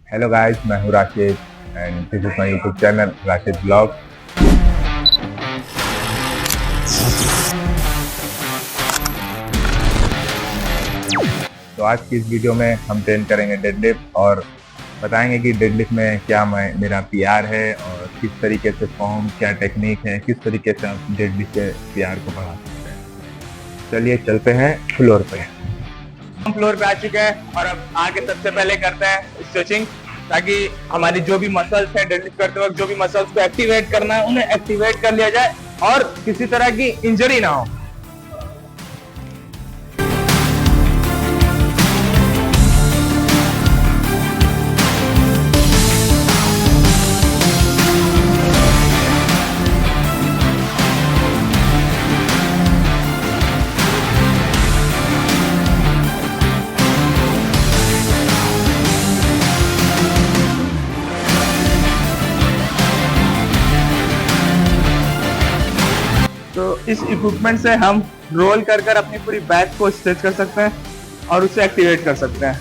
Hello guys, मैं हूँ Rashid and this is my YouTube channel Rashid blog. तो आज की इस वीडियो में हम ट्रेन करेंगे डेडलिफ्ट और बताएंगे कि डेडलिफ्ट में क्या मेरा पीआर है और किस तरीके से फॉर्म, क्या टेक्निक है, किस तरीके से आप डेडलिफ्ट के पीआर को बढ़ा सकते हैं। चलिए चलते हैं फ्लोर पे। हम फ्लोर पे आ चुके हैं और अब आगे सबसे पहले करते हैं स्ट्रेचिंग, ताकि हमारी जो भी मसल्स है डेडलिफ्ट करते वक्त जो भी मसल्स को एक्टिवेट करना है उन्हें एक्टिवेट कर लिया जाए और किसी तरह की इंजरी ना हो। तो इस इक्विपमेंट से हम रोल कर कर अपनी पूरी बैक को स्ट्रेच कर सकते हैं और उसे एक्टिवेट कर सकते हैं।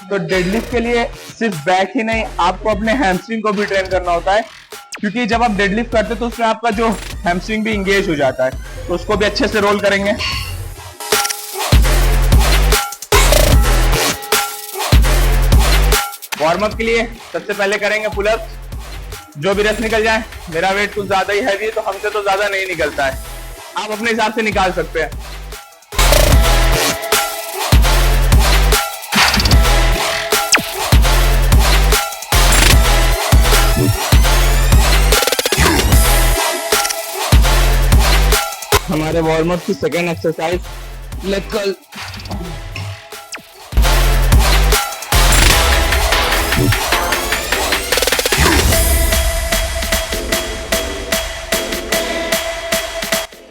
तो डेडलिफ्ट के लिए सिर्फ बैक ही नहीं, आपको अपने हैमस्ट्रिंग को भी ट्रेन करना होता है, क्योंकि जब आप डेडलिफ्ट करते हैं तो उसमें आपका जो हैमस्ट्रिंग भी इंगेज हो जाता है, तो उसको भी अच्छे से रोल करेंगे। वार्म अप के लिए सबसे पहले करेंगे पुलअप। जो भी रस निकल जाए, मेरा वेट कुछ ज्यादा ही हैवी है तो हमसे तो ज्यादा नहीं निकलता है, आप अपने हिसाब से निकाल सकते हैं। हमारे वार्म अप की सेकेंड एक्सरसाइज लेग कर्ल।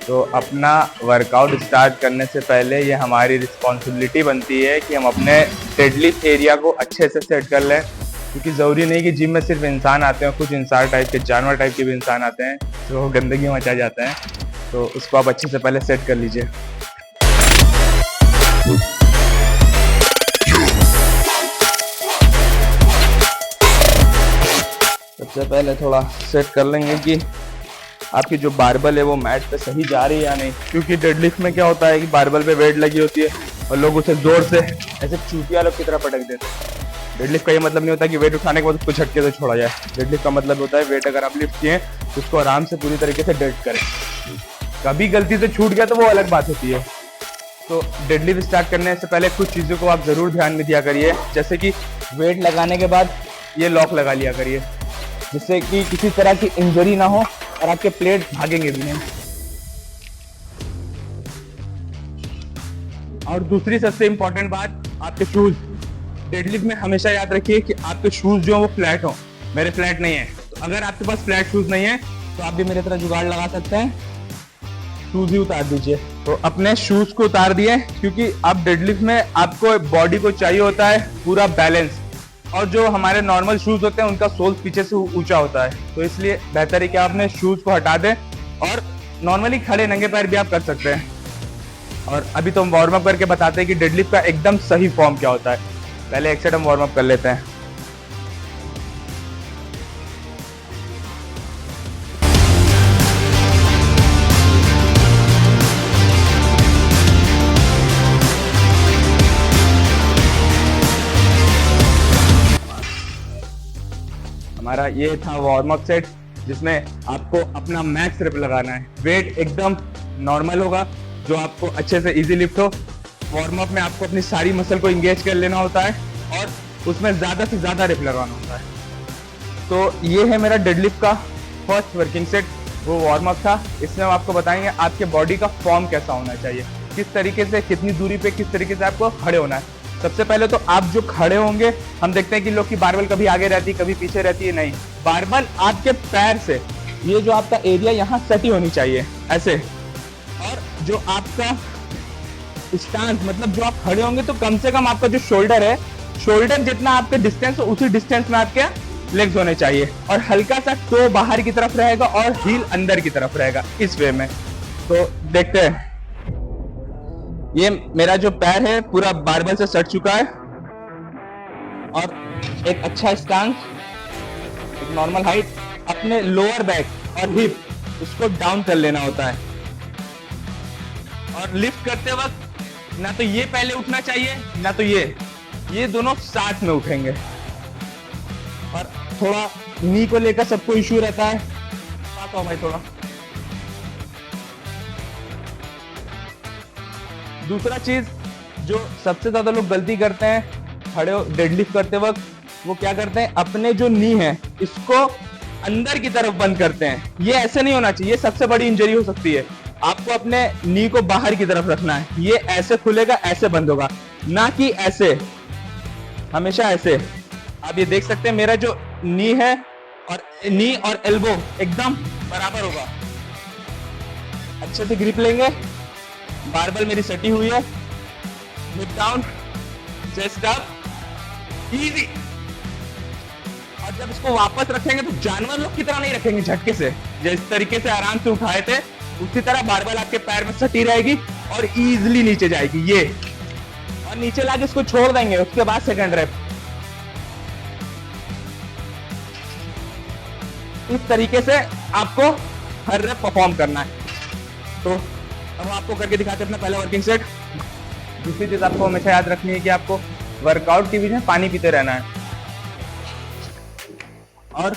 तो अपना वर्कआउट स्टार्ट करने से पहले ये हमारी रिस्पॉन्सिबिलिटी बनती है कि हम अपने डेडलिफ्ट एरिया को अच्छे से सेट कर लें, क्योंकि ज़रूरी नहीं कि जिम में सिर्फ इंसान आते हैं, कुछ इंसान टाइप के, जानवर टाइप के भी इंसान आते हैं जो गंदगी मचा जाते हैं, तो उसको आप अच्छे से पहले सेट कर लीजिए। सबसे पहले थोड़ा सेट कर लेंगे कि आपकी जो बारबल है वो मैट पे सही जा रही है या नहीं, क्योंकि डेडलिफ्ट में क्या होता है कि बारबल पे वेट लगी होती है और लोग उसे जोर से ऐसे चूतिया लोग की तरह पटक देते हैं। डेडलिफ्ट का ये मतलब नहीं होता कि वेट उठाने के बाद उसको झटके से छोड़ा जाए। डेडलिफ्ट का मतलब होता है वेट अगर आप लिफ्ट किए तो उसको आराम से पूरी तरीके से डेड करें। कभी गलती से छूट गया तो वो अलग बात होती है। तो डेडलिफ्ट स्टार्ट करने से पहले कुछ चीज़ों को आप ज़रूर ध्यान में दिया करिए, जैसे कि वेट लगाने के बाद ये लॉक लगा लिया करिए, जिससे कि किसी तरह की इंजरी ना हो और आपके प्लेट भागेंगे भी नहीं। और दूसरी सबसे इंपॉर्टेंट बात, आपके शूज। डेडलिफ्ट में हमेशा याद रखिए कि आपके शूज जो है वो फ्लैट हो। मेरे फ्लैट नहीं है, तो अगर आपके पास फ्लैट शूज नहीं है तो आप भी मेरे तरह जुगाड़ लगा सकते हैं, शूज ही उतार दीजिए। तो अपने शूज को उतार दिए, क्योंकि अब डेडलिफ्ट में आपको बॉडी को चाहिए होता है पूरा बैलेंस, और जो हमारे नॉर्मल शूज होते हैं उनका सोल पीछे से ऊंचा होता है, तो इसलिए बेहतर है कि आप अपने शूज को हटा दें और नॉर्मली खड़े नंगे पैर भी आप कर सकते हैं। और अभी तो हम वार्म अप करके बताते हैं कि डेडलिफ्ट का एकदम सही फॉर्म क्या होता है। पहले एक सेट हम वार्म अप कर लेते हैं। हमारा ये था वार्म अप सेट, जिसमें आपको अपना मैक्स रिप लगाना है। वेट एकदम नॉर्मल होगा जो आपको अच्छे से इजी लिफ्ट हो। वार्म अप में आपको अपनी सारी मसल को इंगेज कर लेना होता है और उसमें ज़्यादा से ज़्यादा रिप लगाना होता है। तो ये है मेरा डेडलिफ्ट का फर्स्ट वर्किंग सेट, वो वार्म अप था। इसमें हम आपको बताएंगे आपके बॉडी का फॉर्म कैसा होना चाहिए, किस तरीके से, कितनी दूरी पे, किस तरीके से आपको खड़े होना है। सबसे पहले तो आप जो खड़े होंगे, हम देखते हैं कि लोग की बारबल कभी आगे रहती है कभी पीछे रहती है, नहीं, बारबल आपके पैर से, ये जो आपका एरिया यहाँ सटी होनी चाहिए ऐसे। और जो आपका स्टांस, मतलब जो आप खड़े होंगे तो कम से कम आपका जो शोल्डर है शोल्डर जितना आपके डिस्टेंस हो उसी डिस्टेंस में आपके लेग्स होने चाहिए, और हल्का सा टो बाहर की तरफ रहेगा और हील अंदर की तरफ रहेगा, इस वे में। तो देखते हैं, ये मेरा जो पैर है पूरा बारबल से सट चुका है, और एक अच्छा स्टांस, एक नॉर्मल हाइट, अपने लोअर बैक और हिप उसको डाउन कर लेना होता है। और लिफ्ट करते वक्त ना तो ये पहले उठना चाहिए ना तो ये दोनों साथ में उठेंगे। और थोड़ा नी को लेकर सबको इश्यू रहता है, पास आओ भाई थोड़ा। दूसरा चीज जो सबसे ज्यादा लोग गलती करते हैं खड़े डेडलिफ्ट करते वक्त, वो क्या करते हैं, अपने जो नी है इसको अंदर की तरफ बंद करते हैं। ये ऐसे नहीं होना चाहिए, सबसे बड़ी इंजरी हो सकती है। आपको अपने नी को बाहर की तरफ रखना है, ये ऐसे खुलेगा ऐसे बंद होगा, ना कि ऐसे, हमेशा ऐसे। आप ये देख सकते हैं मेरा जो नी है और नी और एल्बो एकदम बराबर होगा। अच्छे से ग्रिप लेंगे, बारबल मेरी सटी हुई है, hip down, chest up, easy. और जब इसको वापस रखेंगे तो जानवर लोग की तरह नहीं रखेंगे झटके से, जिस तरीके से आराम से उठाए थे उसी तरह बारबल आपके पैर में सटी रहेगी और इजीली नीचे जाएगी ये, और नीचे लाके इसको छोड़ देंगे। उसके बाद सेकंड रेप इस तरीके से आपको हर रेप परफॉर्म करना है। तो अब आपको करके दिखाते हैं अपना पहला वर्किंग सेट। दूसरी चीज आपको हमेशा याद रखनी है कि आपको वर्कआउट के बीच में पानी पीते रहना है। और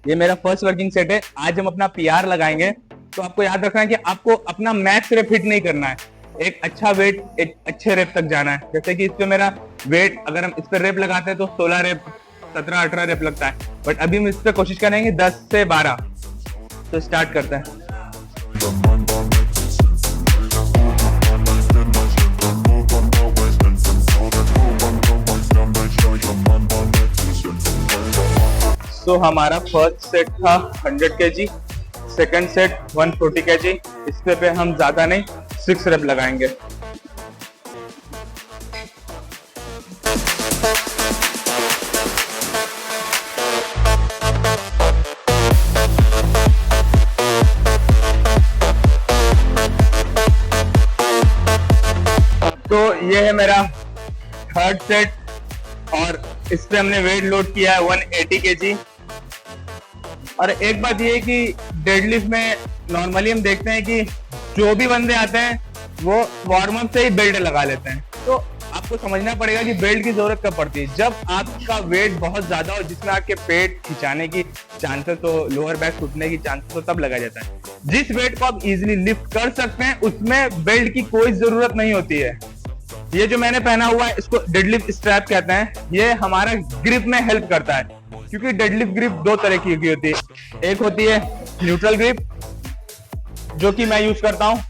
ये मेरा फर्स्ट वर्किंग सेट है। आज हम अपना पीआर लगाएंगे, तो आपको याद रखना है कि आपको अपना मैक्स रेप हिट नहीं करना है, एक अच्छा वेट एक अच्छे रेप तक जाना है। जैसे कि इस पे मेरा वेट, अगर हम इस पे रेप लगाते हैं तो 16 रेप 17-18 रेप लगता है, बट अभी हम इस पे कोशिश करेंगे 10 से 12। तो स्टार्ट करते हैं। तो हमारा फर्स्ट सेट था 100 kg, सेकंड सेट 140 kg। इस पे हम ज्यादा नहीं 6 रेप लगाएंगे। तो ये है मेरा थर्ड सेट, और इस पे हमने वेट लोड किया है 180 kg। और एक बात ये है कि डेडलिफ्ट में नॉर्मली हम देखते हैं कि जो भी बंदे आते हैं वो वार्म अप से ही बेल्ट लगा लेते हैं। तो आपको समझना पड़ेगा कि बेल्ट की जरूरत कब पड़ती है, जब आपका वेट बहुत ज्यादा हो जिसमें आपके पेट खिंचाने की चांसेस हो, लोअर बैक टूटने की चांसेस हो, तब लगाया जाता है। जिस वेट को आप इजिली लिफ्ट कर सकते हैं उसमें बेल्ट की कोई जरूरत नहीं होती है। ये जो मैंने पहना हुआ है इसको डेडलिफ्ट स्ट्रैप कहते हैं। ये हमारा ग्रिप में हेल्प करता है, क्योंकि डेडलिफ्ट ग्रिप दो तरह की होती है। एक होती है न्यूट्रल ग्रिप, जो कि मैं यूज करता हूँ।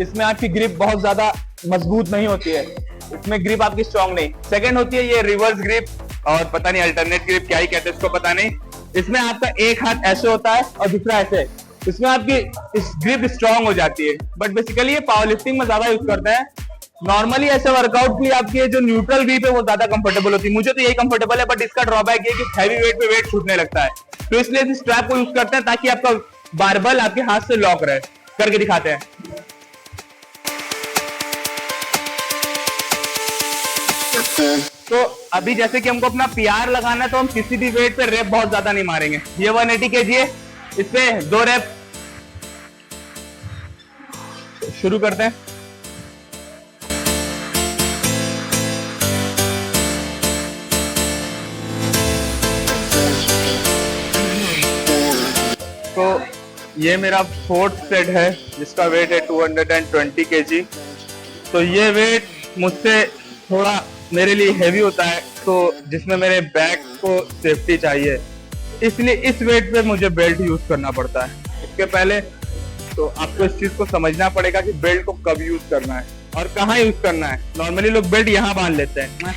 इसमें आपकी ग्रिप बहुत ज्यादा मजबूत नहीं होती है, इसमें ग्रिप आपकी स्ट्रांग नहीं। सेकंड होती है ये रिवर्स ग्रिप, और पता नहीं अल्टरनेट ग्रिप क्या ही कहते हैं इसको, पता नहीं। इसमें आपका एक हाथ ऐसे होता है और दूसरा ऐसे, इसमें आपकी इस ग्रिप स्ट्रांग हो जाती है। बट बेसिकली ये पावर लिफ्टिंग में ज्यादा यूज करते हैं। नॉर्मली ऐसे वर्कआउट के लिए आपकी जो न्यूट्रल ग्रिप है वो ज्यादा कंफर्टेबल होती है। मुझे तो यही कंफर्टेबल है, बट इसका ड्रॉबैक ये कि हैवी वेट पे वेट छूटने लगता है, तो इसलिए इस स्ट्रैप को यूज करते हैं ताकि आपका बारबल आपके हाथ से लॉक रहे। करके दिखाते हैं। तो अभी जैसे कि हमको अपना पीआर लगाना है, तो हम किसी भी वेट पे रेप बहुत ज्यादा नहीं मारेंगे। ये 180 kg है, इस पे 2 रेप शुरू करते हैं। तो ये मेरा फोर्थ सेट है जिसका वेट है 220 kg। तो ये वेट मुझसे थोड़ा मेरे लिए हेवी होता है, तो जिसमें मेरे बैक को सेफ्टी चाहिए, इसलिए इस वेट पे मुझे बेल्ट यूज करना पड़ता है। इसके पहले तो आपको इस चीज को समझना पड़ेगा कि बेल्ट को कब यूज करना है और कहाँ यूज करना है। नॉर्मली लोग बेल्ट यहाँ बांध लेते हैं।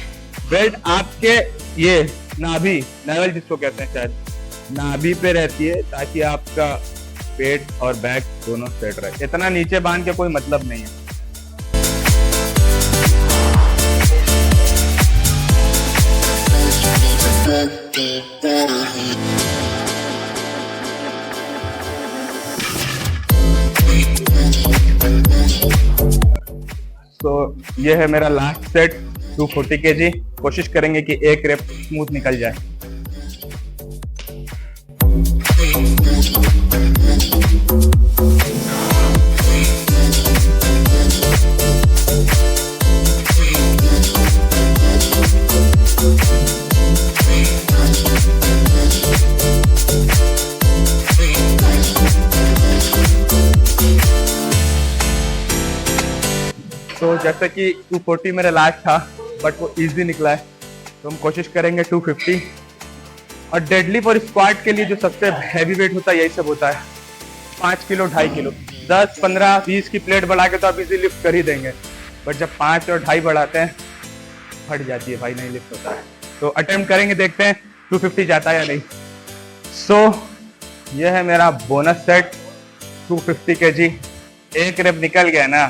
बेल्ट आपके ये नाभि, नेवल जिसको कहते हैं शायद, नाभि पे रहती है, ताकि आपका पेट और बैक दोनों सेट रहे। इतना नीचे बांध के कोई मतलब नहीं है। तो ये है मेरा लास्ट सेट 240 kg। कोशिश करेंगे कि एक रेप स्मूथ निकल जाए। तो जैसे कि 240 मेरा लास्ट था, बट वो इजी निकला है, तो हम कोशिश करेंगे 250। और डेडलिफ्ट और स्क्वाट के लिए जो सबसे हैवी वेट होता है यही सब होता है, 5 किलो 2.5 किलो। 10, 15, 20 की प्लेट बढ़ा के तो आप इजी लिफ्ट कर ही देंगे, बट जब 5 और 2.5 बढ़ाते हैं फट जाती है भाई, नहीं लिफ्ट होता है। तो अटेम्प्ट करेंगे, देखते हैं 250 जाता है या नहीं। सो ये है मेरा बोनस सेट 250 kg। एक रेप निकल गया ना,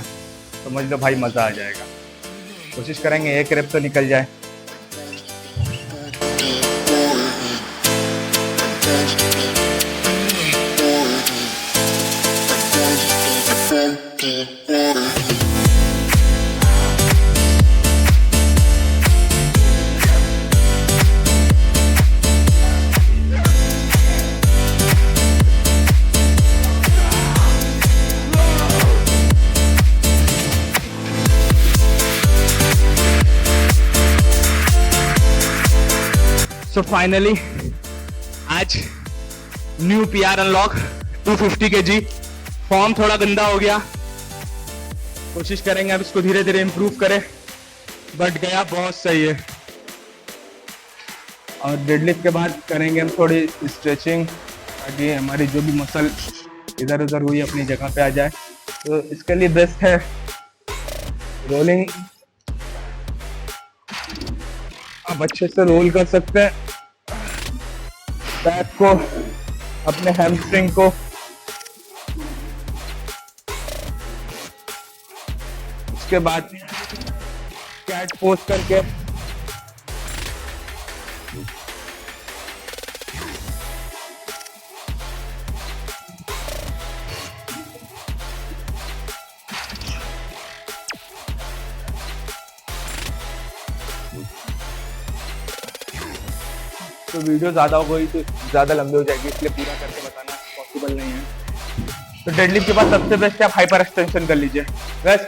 समझ लो भाई मजा आ जाएगा। कोशिश करेंगे एक रेप तो निकल जाए। सो फाइनली आज new PR unlock 250 kg। Form थोड़ा गंदा हो गया, कोशिश करेंगे अब इसको धीरे धीरे इम्प्रूव करें, बट गया बहुत सही है। और डेडलिफ्ट के बाद करेंगे हम थोड़ी स्ट्रेचिंग, ताकि हमारी जो भी मसल इधर उधर हुई अपनी जगह पे आ जाए। तो इसके लिए बेस्ट है रोलिंग। आप अच्छे से रोल कर सकते हैं बैक को, अपने हैमस्ट्रिंग को। उसके बाद कैट पोज करके तो वीडियो ज़्यादा हो गई तो ज़्यादा लंबी हो जाएगी, इसलिए पूरा करके बताना पॉसिबल नहीं है। तो डेडलिफ्ट के बाद सबसे बेस्ट है आप हाइपर एक्सटेंशन कर लीजिए बस।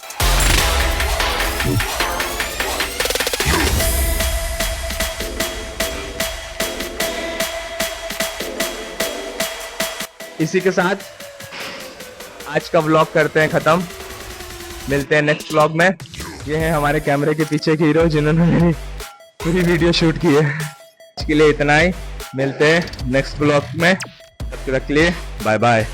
इसी के साथ आज का व्लॉग करते हैं खत्म, मिलते हैं नेक्स्ट व्लॉग में। ये है हमारे कैमरे के पीछे के हीरो जिन्होंने मेरी पूरी वीडियो शूट की है। आज के लिए इतना ही, मिलते हैं नेक्स्ट व्लॉग में, तब तक के लिए बाय बाय।